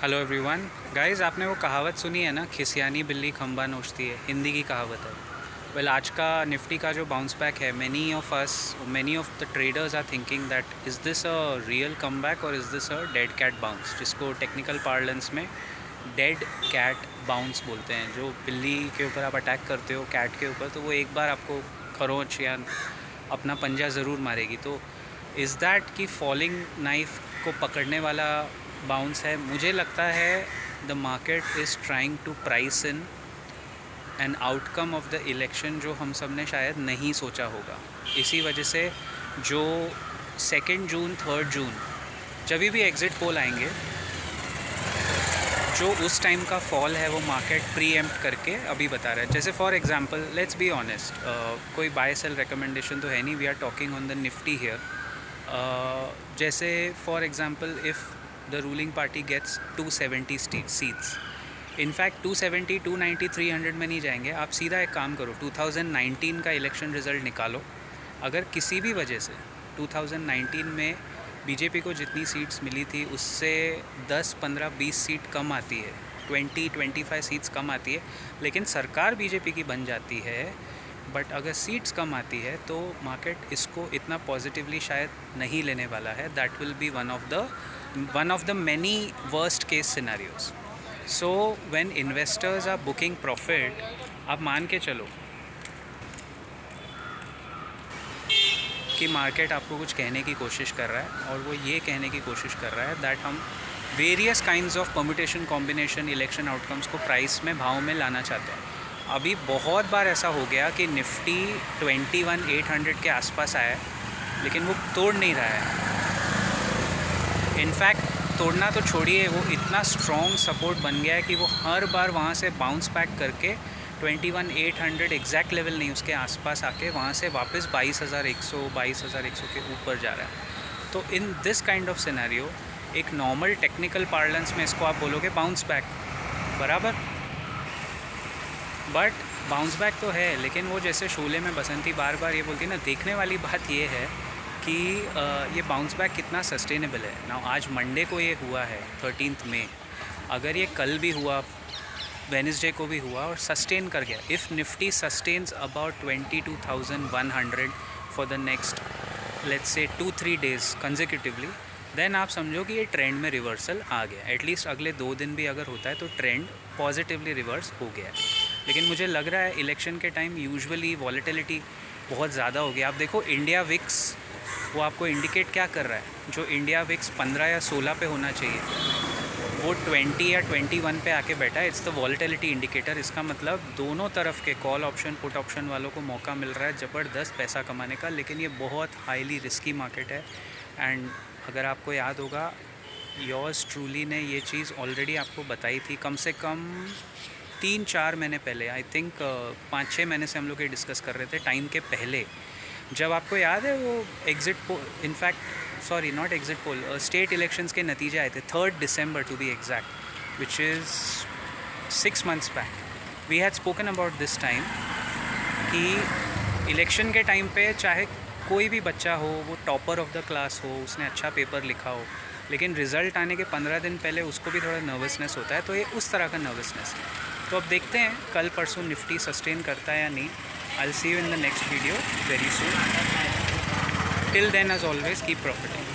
Hello everyone guys, आपने वो कहावत सुनी है ना, खिसियानी बिल्ली खंबा नोचती है। हिंदी की कहावत है। वेल, आज का निफ्टी का जो बाउंस बैक है, many of the traders are thinking that is this a real come back और is this a dead cat bounce, जिसको टेक्निकल पार्लेंस में डेड कैट बाउंस बोलते हैं। जो बिल्ली के ऊपर आप अटैक करते हो कैट के ऊपर, तो वो एक बार आपको खरोंच या अपना पंजा ज़रूर मारेगी। तो इज़ दैट कि फॉलिंग नाइफ को पकड़ने वाला बाउंस है। मुझे लगता है the market is trying to price in an outcome of the election जो हम सब ने शायद नहीं सोचा होगा। इसी वजह से जो 2 जून 3 जून जब भी एग्ज़िट पोल आएंगे, जो उस टाइम का फॉल है वो मार्केट प्री एम्प्ट करके अभी बता रहा है। जैसे for example, let's be honest, कोई बाय सेल रिकमेंडेशन तो है नहीं, we are talking on the Nifty here. जैसे for example, if the ruling party gets 270 seats, in fact 270, 290, 300 में नहीं जाएंगे। आप सीधा एक काम करो, 2019 का इलेक्शन रिज़ल्ट निकालो। अगर किसी भी वजह से 2019 में बीजेपी को जितनी सीट्स मिली थी उससे 10, 15, 20 सीट कम आती है, 20, 25 सीट्स कम आती है, लेकिन सरकार बीजेपी की बन जाती है, बट अगर सीट्स कम आती है तो मार्केट इसको इतना पॉजिटिवली शायद नहीं लेने वाला है। That will be one of the many worst case scenarios. So when investors are booking profit, आप मान के चलो कि मार्केट आपको कुछ कहने की कोशिश कर रहा है, और वो ये कहने की कोशिश कर रहा है दैट हम various kinds of permutation combination election outcomes को प्राइस में, भाव में लाना चाहते हैं। अभी बहुत बार ऐसा हो गया कि निफ्टी 21,800 के आसपास आया है, लेकिन वो तोड़ नहीं रहा है। इनफैक्ट तोड़ना तो छोड़िए, वो इतना स्ट्रॉन्ग सपोर्ट बन गया है कि वो हर बार वहाँ से बाउंस बैक करके 21,800 एग्जैक्ट लेवल नहीं, उसके आसपास आके वहाँ से वापस 22,100 के ऊपर जा रहा है। तो in this kind of scenario, एक नॉर्मल टेक्निकल पार्लेंस में इसको आप बोलोगे बाउंस बैक, बराबर। बट बाउंस बैक तो है, लेकिन वो जैसे शोले में बसंती बार बार ये बोलती है ना, देखने वाली बात ये है कि ये बाउंस बैक कितना सस्टेनेबल है ना। आज मंडे को ये हुआ है 13 मई, अगर ये कल भी हुआ, वेडनेसडे को भी हुआ और सस्टेन कर गया, if Nifty sustains about 22,100 for the next let's say 2-3 days consecutively, then आप समझो कि ये ट्रेंड में रिवर्सल आ गया। एटलीस्ट अगले 2 दिन भी अगर होता है तो ट्रेंड पॉजिटिवली रिवर्स हो गया है। लेकिन मुझे लग रहा है इलेक्शन के टाइम यूजुअली वॉलेटिलिटी बहुत ज़्यादा हो गया। आप देखो इंडिया विक्स, वो आपको इंडिकेट क्या कर रहा है, जो इंडिया विक्स 15 या 16 पे होना चाहिए, वो 20 या 21 पे आके बैठा है। It's the volatility indicator. इसका मतलब दोनों तरफ के कॉल ऑप्शन, पुट ऑप्शन वालों को मौका मिल रहा है ज़बरदस्त पैसा कमाने का, लेकिन ये बहुत हाईली रिस्की मार्केट है। एंड अगर आपको याद होगा, योर्स ट्रूली ने ये चीज़ ऑलरेडी आपको बताई थी कम से कम 3-4 महीने पहले। आई थिंक 5-6 महीने से हम लोग ये डिस्कस कर रहे थे टाइम के पहले, जब आपको याद है वो exit poll, in fact sorry not exit poll, state elections के नतीजे आए थे 3 दिसंबर to be exact, which is 6 months बैक। We had spoken about this time कि इलेक्शन के टाइम पे चाहे कोई भी बच्चा हो, वो टॉपर ऑफ द क्लास हो, उसने अच्छा पेपर लिखा हो, लेकिन रिज़ल्ट आने के 15 दिन पहले उसको भी थोड़ा नर्वसनेस होता है। तो ये उस तरह का नर्वसनेस है। तो अब देखते हैं कल परसों निफ्टी सस्टेन करता है या नहीं। I'll see you in the next video very soon. Till then, as always, keep profiting.